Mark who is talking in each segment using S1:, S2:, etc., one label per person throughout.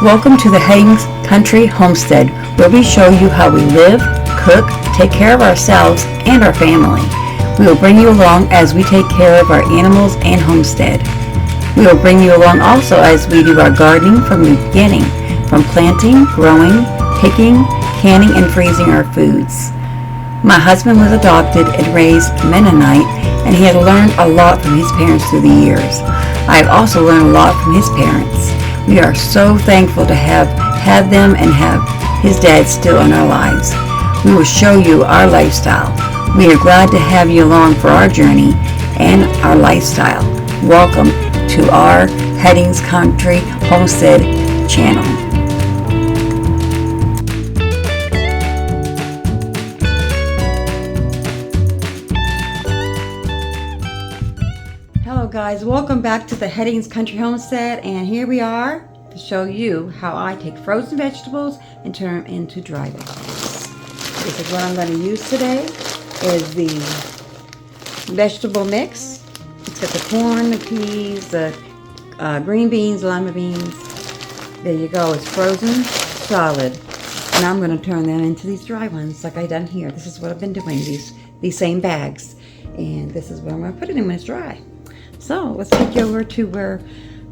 S1: Welcome to the Haynes Country Homestead, where we show you how we live, cook, take care of ourselves and our family. We will bring you along as we take care of our animals and homestead. We will bring you along also as we do our gardening from the beginning, from planting, growing, picking, canning, and freezing our foods. My husband was adopted and raised Mennonite, and he had learned a lot from his parents through the years. I have also learned a lot from his parents. We are so thankful to have had them and have his dad still in our lives. We will show you our lifestyle. We are glad to have you along for our journey and our lifestyle. Welcome to our Haynes Country Homestead channel. Hello guys, welcome back to the Haynes Country Homestead, and here we are to show you how I take frozen vegetables and turn them into dry vegetables. This is what I'm going to use today, is the vegetable mix. It's got the corn, the peas, the green beans, lima beans. There you go, it's frozen solid. Now I'm going to turn them into these dry ones like I done here. This is what I've been doing, these same bags. And this is where I'm going to put it in when it's dry. So let's take you over to where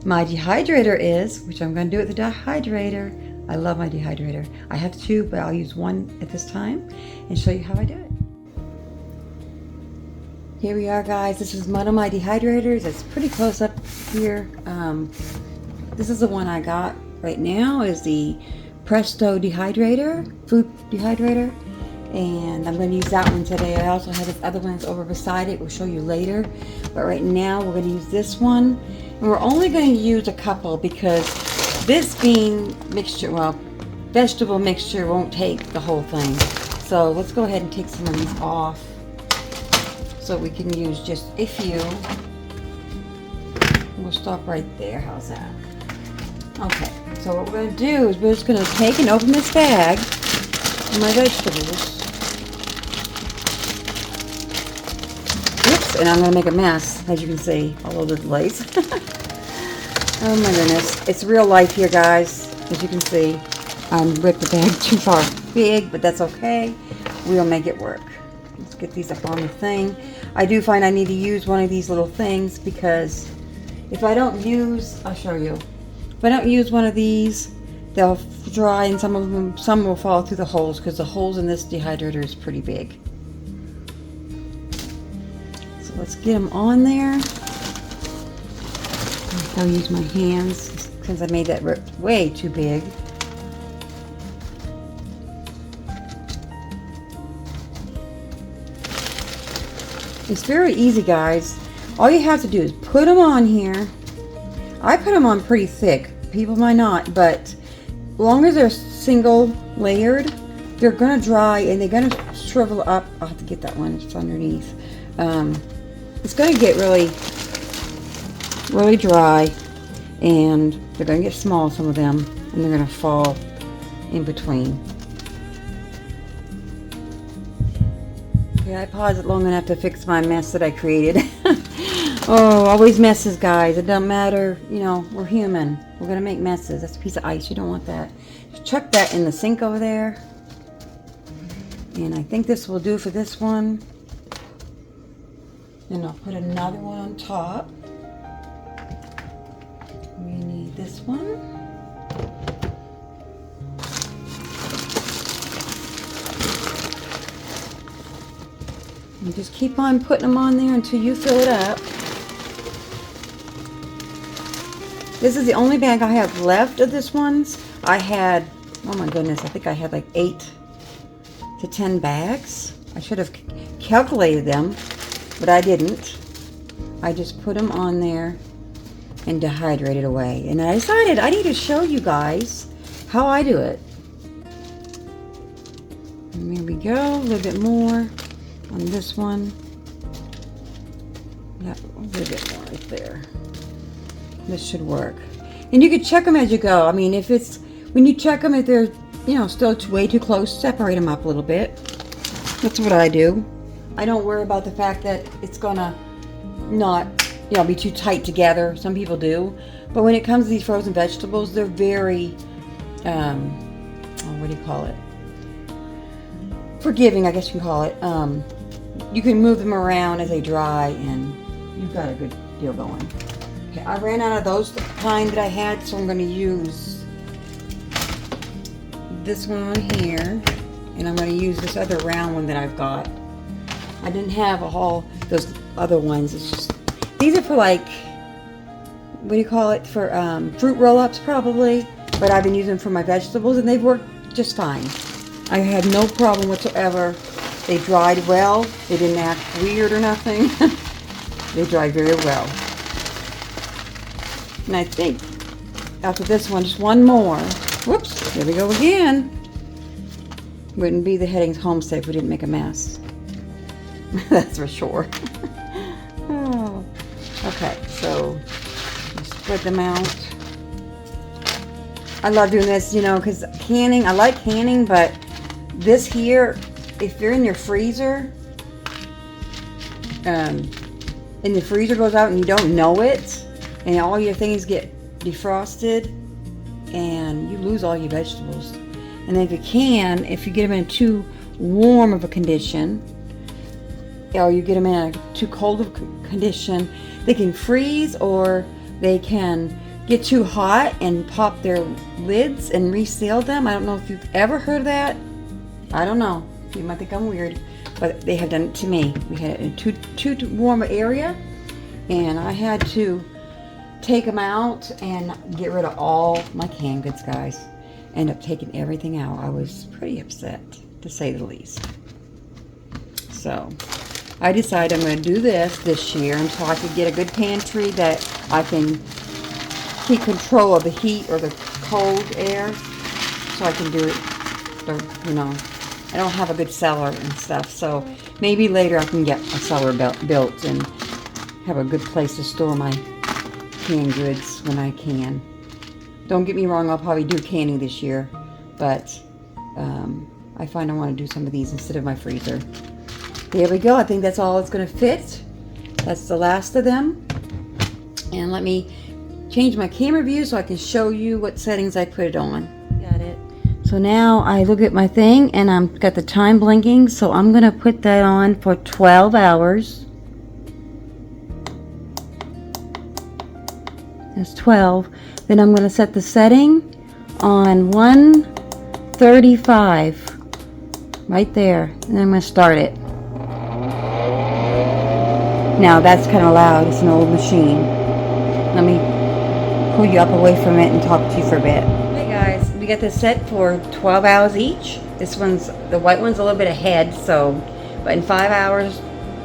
S1: my dehydrator is, which I'm going to do with the dehydrator. I love my dehydrator. I have two, but I'll use one at this time and show you how I do it. Here we are, guys. This is one of my dehydrators. It's pretty close up here. This is the one I got right now, is the Presto dehydrator, food dehydrator. And I'm going to use that one today. I also have this other one that's over beside it. We'll show you later. But right now we're going to use this one. And we're only going to use a couple because this bean mixture, well, vegetable mixture won't take the whole thing. So let's go ahead and take some of these off so we can use just a few. We'll stop right there. How's that? Okay, so what we're going to do is we're just going to take and open this bag of my vegetables. And I'm going to make a mess, as you can see, all over the place. Oh my goodness. It's real life here, guys. As you can see, I ripped the bag too far big, but that's okay. We'll make it work. Let's get these up on the thing. I do find I need to use one of these little things because if I don't use, I'll show you. If I don't use one of these, they'll dry, and some will fall through the holes because the holes in this dehydrator is pretty big. Let's get them on there. I'll use my hands since I made that way too big. It's very easy, guys. All you have to do is put them on here. I put them on pretty thick. People might not, but as long as they're single layered, they're gonna dry and they're gonna shrivel up. I'll have to get that one, it's underneath. It's going to get really dry, and they're going to get small, some of them, and they're going to fall in between. Okay, I paused it long enough to fix my mess that I created. Oh, always messes, guys. It doesn't matter, you know, we're human. We're going to make messes. That's a piece of ice. You don't want that. Just chuck that in the sink over there. And I think this will do for this one. Then I'll put another one on top. We need this one. And just keep on putting them on there until you fill it up. This is the only bag I have left of this ones. I had, oh my goodness, I think I had like 8 to 10 bags. I should have calculated them, but I didn't. I just put them on there and dehydrated away. And I decided I need to show you guys how I do it. And there we go, a little bit more on this one. Yeah, a little bit more right there. This should work. And you can check them as you go. I mean, if it's, when you check them, if they're, you know, still way too close, separate them up a little bit. That's what I do. I don't worry about the fact that it's gonna not, you know, be too tight together. Some people do. But when it comes to these frozen vegetables, they're very what do you call it? Forgiving, I guess you can call it. You can move them around as they dry, and you've got a good deal going. Okay, I ran out of those kind that I had, so I'm going to use this one on here, and I'm going to use this other round one that I've got. I didn't have all those other ones. It's just, these are for like, what do you call it? For fruit roll-ups probably, but I've been using them for my vegetables, and they've worked just fine. I had no problem whatsoever. They dried well. They didn't act weird or nothing. They dried very well. And I think after this one, just one more. Whoops, here we go again. Wouldn't be the Headings Homestead if we didn't make a mess. That's for sure. Oh. Okay, so spread them out. I love doing this, you know, because canning, I like canning, but this here, if you're in your freezer, and the freezer goes out and you don't know it, and all your things get defrosted, and you lose all your vegetables. And if you can, if you get them in too warm of a condition, or you get them in a too cold of a condition, they can freeze, or they can get too hot and pop their lids and reseal them. I don't know if you've ever heard of that. I don't know. You might think I'm weird, but they have done it to me. We had it in too warm an area, and I had to take them out and get rid of all my canned goods, guys. End up taking everything out. I was pretty upset, to say the least. So I decided I'm going to do this year until I could get a good pantry that I can keep control of the heat or the cold air, so I can do it. You know, I don't have a good cellar and stuff, so maybe later I can get a cellar built and have a good place to store my canned goods when I can. Don't get me wrong, I'll probably do canning this year, but I find I want to do some of these instead of my freezer. There we go. I think that's all it's going to fit. That's the last of them. And let me change my camera view so I can show you what settings I put it on. Got it. So now I look at my thing and I've got the time blinking, so I'm going to put that on for 12 hours. That's 12. Then I'm going to set the setting on 135 right there, and I'm going to start it. Now that's kind of loud. It's an old machine. Let me pull you up away from it and talk to you for a bit. Hey guys, we got this set for 12 hours each. This one's, the white one's a little bit ahead, so, but in 5 hours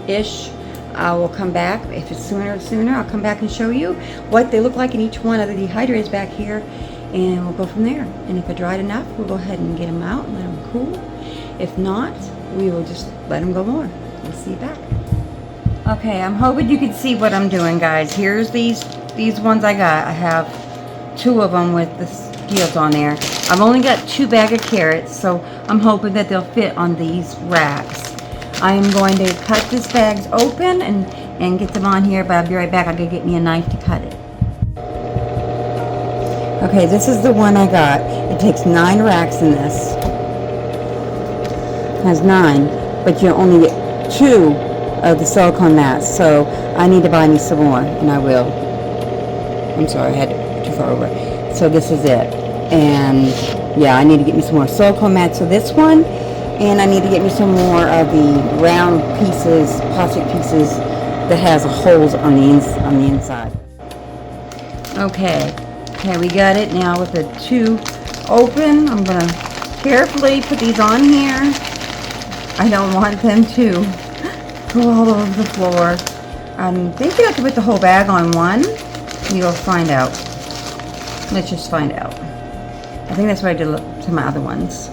S1: ish I will come back. If it's sooner, I'll come back and show you what they look like in each one of the dehydrators back here, and we'll go from there. And if it dried enough, we'll go ahead and get them out and let them cool. If not, we will just let them go more. We'll see you back. Okay, I'm hoping you can see what I'm doing, guys. Here's these ones I got. I have 2 of them with the skills on there. I've only got 2 bags of carrots, so I'm hoping that they'll fit on these racks. I am going to cut these bags open and get them on here, but I'll be right back. I'm going to get me a knife to cut it. Okay, this is the one I got. It takes 9 racks in this. It has 9, but you only get 2 of the silicone mats, so I need to buy me some more, and I will. I'm sorry, I had too far over. So this is it. And yeah, I need to get me some more silicone mats for this one. And I need to get me some more of the round pieces, plastic pieces that has holes on the inside. Okay, we got it now with the 2 open. I'm gonna carefully put these on here. I don't want them to go all over the floor. I'm thinking I could put the whole bag on one. You'll find out. Let's just find out. I think that's what I did to my other ones.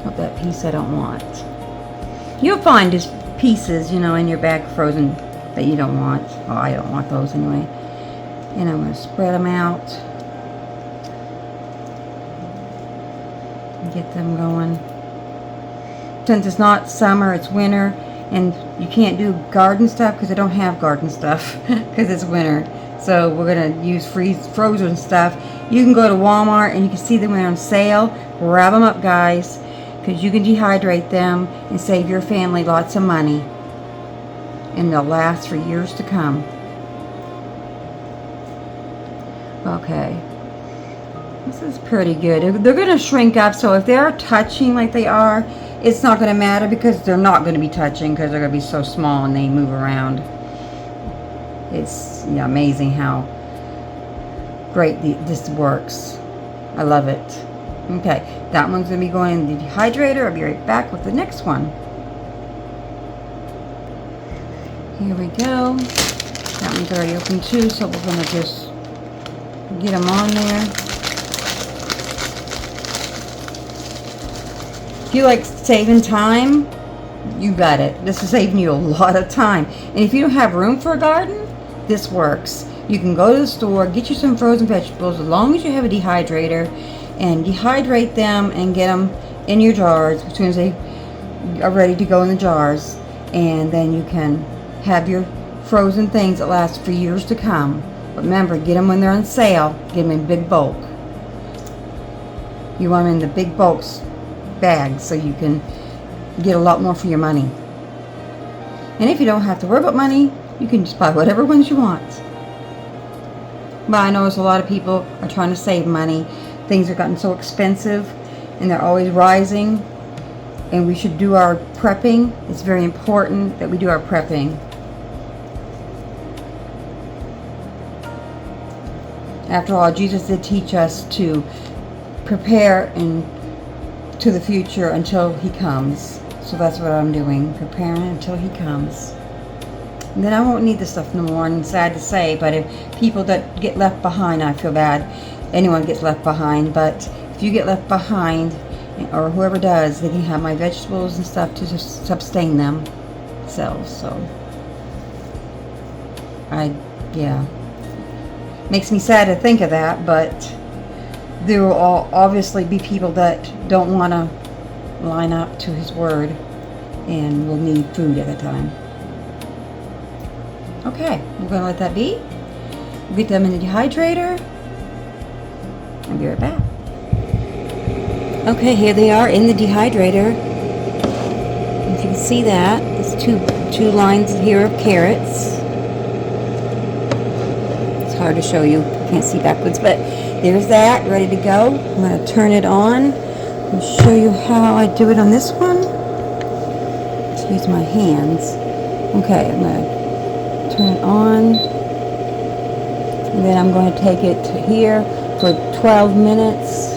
S1: Not that piece I don't want. You'll find just pieces, you know, in your bag frozen that you don't want. Oh, I don't want those anyway. And I'm going to spread them out. Get them going. Since it's not summer, it's winter, and you can't do garden stuff because I don't have garden stuff because it's winter.
S2: So we're going to use frozen stuff. You can go to Walmart and you can see them when they're on sale. Grab them up, guys, because you can dehydrate them and save your family lots of money. And they'll last for years to come. Okay. This is pretty good. They're going to shrink up, so if they're touching like they are, it's not going to matter because they're not going to be touching because they're going to be so small and they move around. It's amazing how great this works. I love it. Okay, that one's going to be going in the dehydrator. I'll be right back with the next one. Here we go. That one's already open too, so we're going to just get them on there. If you like saving time, you got it. This is saving you a lot of time. And if you don't have room for a garden, this works. You can go to the store, get you some frozen vegetables, as long as you have a dehydrator, and dehydrate them and get them in your jars as soon as they are ready to go in the jars. And then you can have your frozen things that last for years to come. But remember, get them when they're on sale. Get them in big bulk. You want them in the big bulks bags so you can get a lot more for your money. And if you don't have to worry about money, you can just buy whatever ones you want. But I notice a lot of people are trying to save money. Things have gotten so expensive and they're always rising. And we should do our prepping. It's very important that we do our prepping. After all, Jesus did teach us to prepare and to the future until He comes. So that's what I'm doing, preparing until He comes. And then I won't need this stuff no more, and it's sad to say, but if people that get left behind, I feel bad. Anyone gets left behind, but if you get left behind, or whoever does, they can have my vegetables and stuff to just sustain themselves. So, makes me sad to think of that, but there will obviously be people that don't want to line up to His word and will need food at the time. Okay, we're going to let that be. We'll get them in the dehydrator. I'll be right back. Okay, here they are in the dehydrator. If you can see that, there's two lines here of carrots. It's hard to show you. Can't see backwards, but there's that, ready to go. I'm going to turn it on and show you how I do it on this one. Let's use my hands. Okay, I'm going to turn it on. And then I'm going to take it to here for 12 minutes.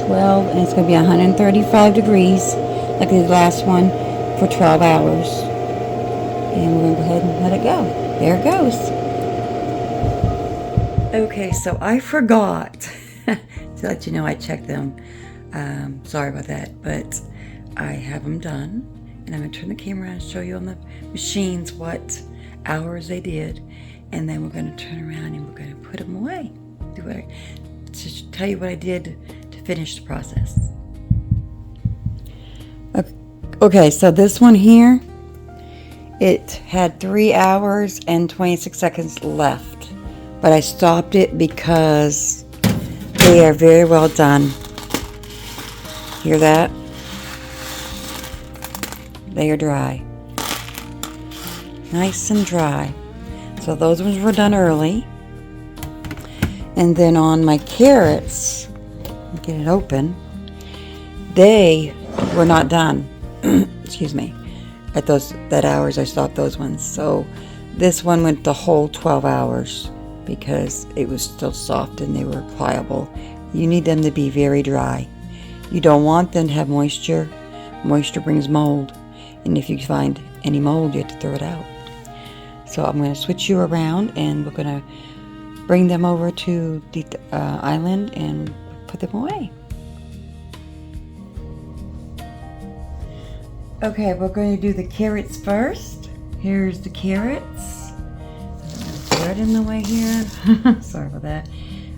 S2: 12, and it's going to be 135 degrees, like the last one, for 12 hours. And we're going to go ahead and let it go. There it goes. Okay, so I forgot to let you know I checked them. Sorry about that, but I have them done. And I'm going to turn the camera around and show you on the machines what hours they did. And then we're going to turn around and we're going to put them away. To tell you what I did to finish the process. Okay, so this one here, it had 3 hours and 26 seconds left. But I stopped it because they are very well done. Hear that? They are dry. Nice and dry. So those ones were done early. And then on my carrots, get it open, they were not done. Excuse me. At that hours I stopped those ones. So this one went the whole 12 hours because it was still soft and they were pliable. You need them to be very dry. You don't want them to have moisture. Moisture brings mold. And if you find any mold, you have to throw it out. So I'm going to switch you around and we're going to bring them over to the island and put them away. Okay, we're going to do the carrots first. Here's the carrots. Throw it in the way here. Sorry about that.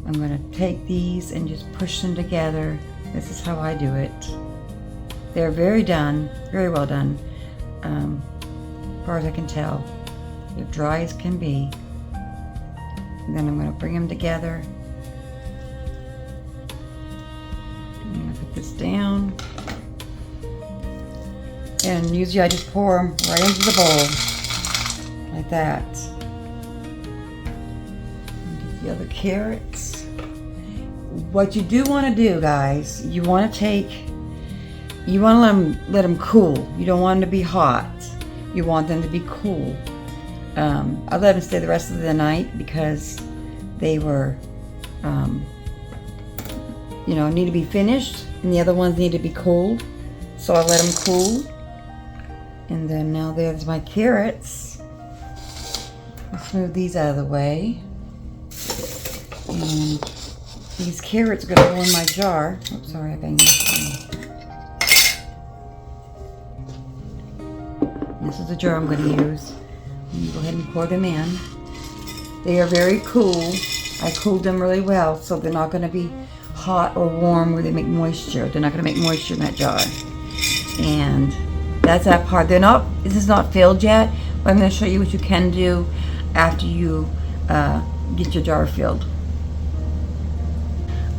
S2: I'm going to take these and just push them together. This is how I do it. They're very well done. As far as I can tell. They're dry as can be. And then I'm going to bring them together. I'm going to put this down. And usually I just pour them right into the bowl. Like that. And get the other carrots. What you do want to do, guys, you want to let them cool. You don't want them to be hot. You want them to be cool. I let them stay the rest of the night because they were, need to be finished, and the other ones need to be cooled. So I let them cool. And then now there's my carrots. Let's move these out of the way. And these carrots are going to go in my jar. Oops, sorry, I banged this. This is the jar I'm going to use. I'm going to go ahead and pour them in. They are very cool. I cooled them really well, so they're not going to be hot or warm where they make moisture. They're not going to make moisture in that jar. And that's that part. This is not filled yet, but I'm going to show you what you can do after you get your jar filled.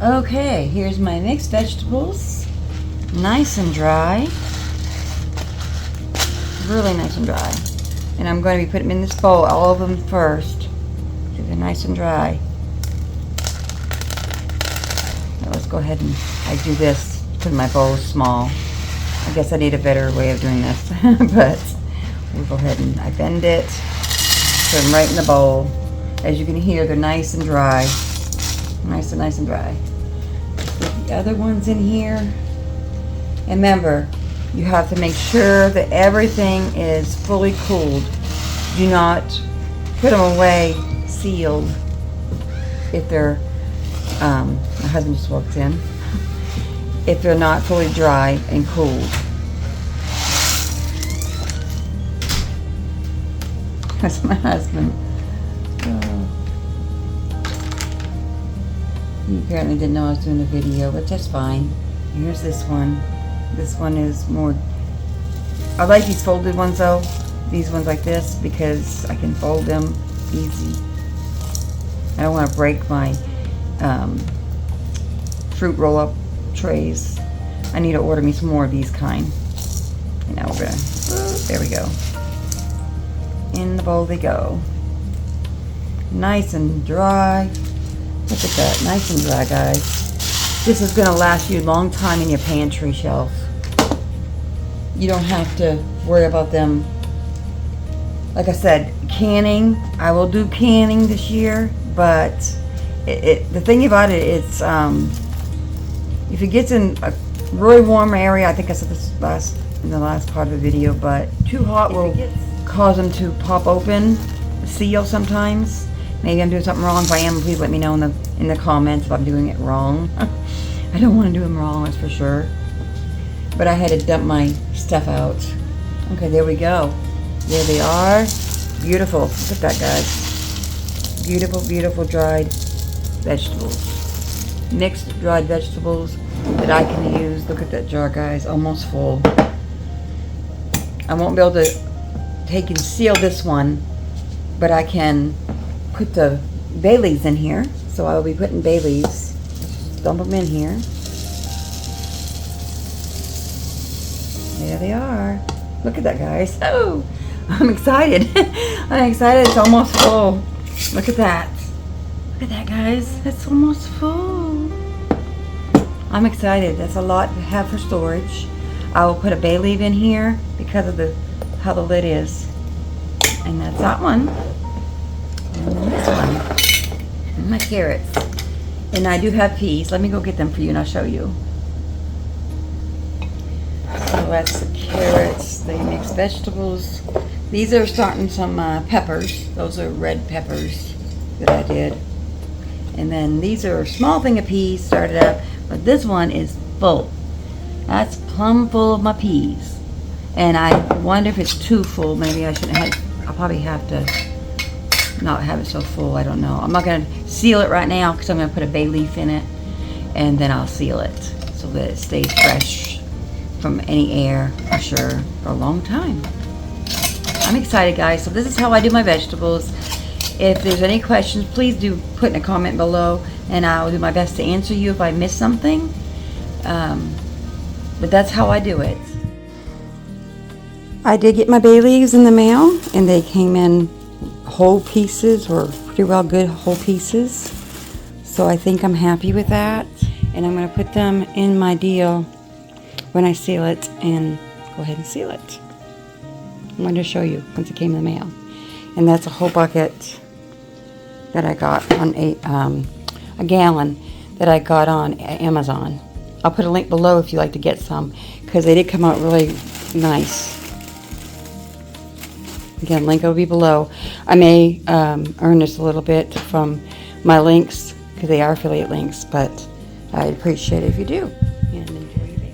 S2: Okay, here's my mixed vegetables. Nice and dry. Really nice and dry. And I'm going to be putting them in this bowl, all of them first. So they're nice and dry. Now let's go ahead and I do this because my bowl is small. I guess I need a better way of doing this. But we'll go ahead and I bend it. Put them right in the bowl. As you can hear, they're nice and dry. Nice and dry. Put the other ones in here. And remember, you have to make sure that everything is fully cooled. Do not put them away sealed if they're, my husband just walked in, if they're not fully dry and cooled. That's my husband. He apparently didn't know I was doing a video, but that's fine. Here's this one. This one is more, I like these folded ones though, these ones like this, because I can fold them easy. I don't want to break my fruit roll-up trays. I need to order me some more of these kind. And now we're gonna, there we go. In the bowl they go. Nice and dry. Look at that, nice and dry, guys. This is gonna last you a long time in your pantry shelf. You don't have to worry about them. Like I said, canning, I will do canning this year, but the thing about it is, if it gets in a really warm area, I think I said this in the last part of the video, but too hot will cause them to pop open, seal sometimes. Maybe I'm doing something wrong. If I am, please let me know in the comments if I'm doing it wrong. I don't want to do them wrong, that's for sure. But I had to dump my stuff out. Okay, there we go. There they are. Beautiful. Look at that, guys. Beautiful, beautiful dried vegetables. Mixed dried vegetables that I can use. Look at that jar, guys. Almost full. I won't be able to take and seal this one, but I can put the bay leaves in here. So I will be putting bay leaves. Dump them in here. There they are. Look at that, guys. Oh, I'm excited. I'm excited. It's almost full. Look at that. Look at that, guys. It's almost full. I'm excited. That's a lot to have for storage. I will put a bay leaf in here because of how the lid is. And that's that one. And then this one. And my carrots. And I do have peas. Let me go get them for you and I'll show you. So that's the carrots, the mixed vegetables. These are starting some peppers. Those are red peppers that I did. And then these are a small thing of peas started up, but this one is full. That's plumb full of my peas. And I wonder if it's too full. Maybe I shouldn't have, I'll probably have to not have it so full. I don't know. I'm not going to seal it right now because I'm going to put a bay leaf in it. And then I'll seal it so that it stays fresh from any air, for sure, for a long time. I'm excited, guys. So this is how I do my vegetables. If there's any questions, please do put in a comment below, and I'll do my best to answer you if I miss something. But that's how I do it. I did get my bay leaves in the mail, and they came in whole pieces, or pretty well good whole pieces. So I think I'm happy with that. And I'm going to put them in my deal when I seal it, and go ahead and seal it. I'm going to show you once it came in the mail. And that's a whole bucket that I got on a gallon that I got on Amazon. I'll put a link below if you'd like to get some, because they did come out really nice. Again, link will be below. I may earn this a little bit from my links, because they are affiliate links, but I'd appreciate it if you do. And enjoy your day.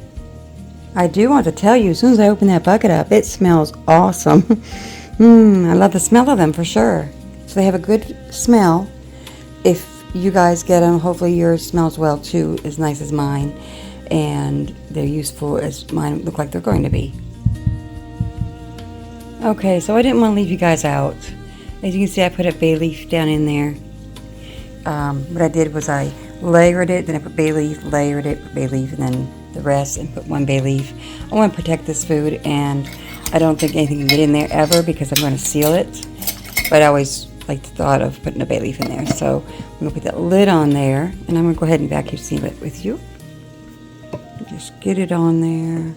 S2: I do want to tell you, as soon as I open that bucket up, it smells awesome. I love the smell of them for sure. So they have a good smell. If you guys get them, hopefully yours smells well too, as nice as mine. And they're useful as mine look like they're going to be. Okay, so I didn't want to leave you guys out. As you can see, I put a bay leaf down in there. What I did was I layered it, then I put bay leaf, layered it, put bay leaf, and then the rest, and put one bay leaf. I want to protect this food, and I don't think anything can get in there ever because I'm going to seal it. But I always like the thought of putting a bay leaf in there. So I'm going to put that lid on there, and I'm going to go ahead and vacuum seal it with you. Just get it on there.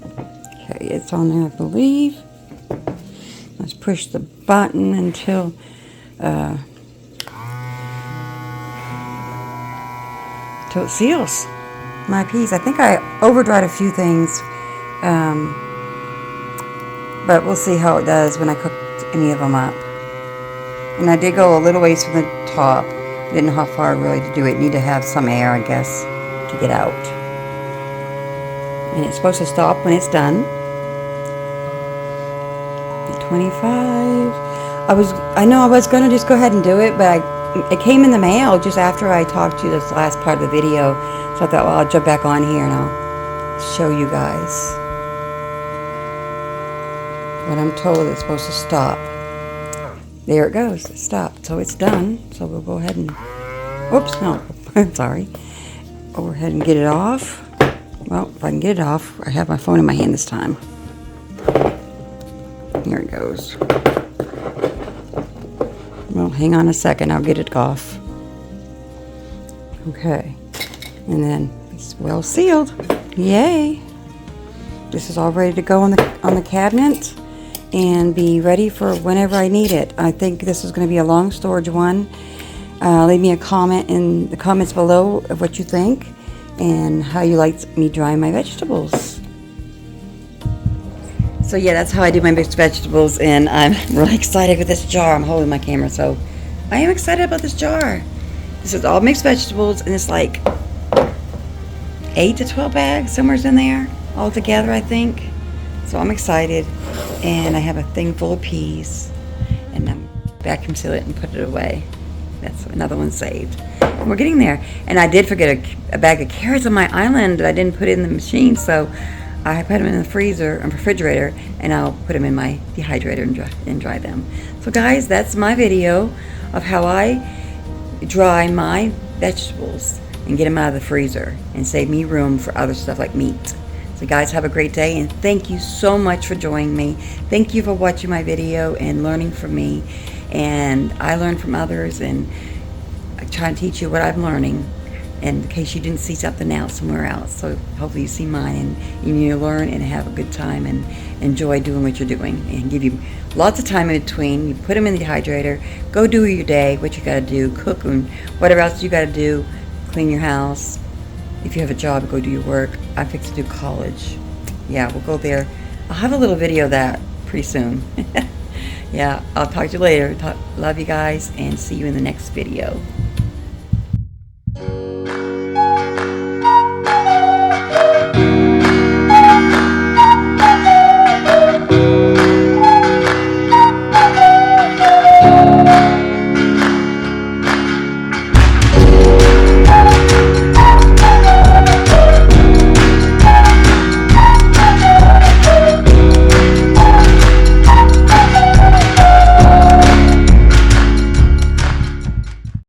S2: Okay, it's on there, I believe. Let's push the button until it seals my peas. I think I over-dried a few things, but we'll see how it does when I cook any of them up. And I did go a little ways from the top. Didn't know how far really to do it. Need to have some air, I guess, to get out. And it's supposed to stop when it's done. At 25. I know I was going to just go ahead and do it, but it came in the mail just after I talked to you this last part of the video. So I thought, well, I'll jump back on here and I'll show you guys. But I'm told it's supposed to stop. There it goes. It stopped. So it's done. So we'll go ahead and... Oops, no. I'm sorry. Go ahead and get it off. Well, if I can get it off, I have my phone in my hand this time. Here it goes. Well, hang on a second. I'll get it off. Okay. And then it's well sealed. Yay! This is all ready to go on the cabinet and be ready for whenever I need it. I think this is going to be a long storage one. Leave me a comment in the comments below of what you think and how you like me drying my vegetables. So yeah, that's how I do my mixed vegetables, and I'm really excited with this jar. I'm holding my camera, so I am excited about this jar. This is all mixed vegetables, and it's like 8 to 12 bags, somewhere's in there, all together, I think. So I'm excited, and I have a thing full of peas, and I'm vacuum seal it and put it away. That's another one saved. And we're getting there. And I did forget a bag of carrots on my island that I didn't put in the machine, so I put them in the freezer and refrigerator, and I'll put them in my dehydrator and dry them. So guys, that's my video of how I dry my vegetables and get them out of the freezer and save me room for other stuff like meat. So guys, have a great day, and thank you so much for joining me. Thank you for watching my video and learning from me. And I learn from others, and I try and teach you what I'm learning, in case you didn't see something else somewhere else. So hopefully you see mine, and you learn and have a good time and enjoy doing what you're doing, and give you lots of time in between. You put them in the dehydrator, go do your day, what you got to do, cook and whatever else you got to do, clean your house. If you have a job, go do your work. I'm fixing to do college. Yeah, we'll go there. I'll have a little video of that pretty soon. Yeah, I'll talk to you later. Love you guys, and see you in the next video.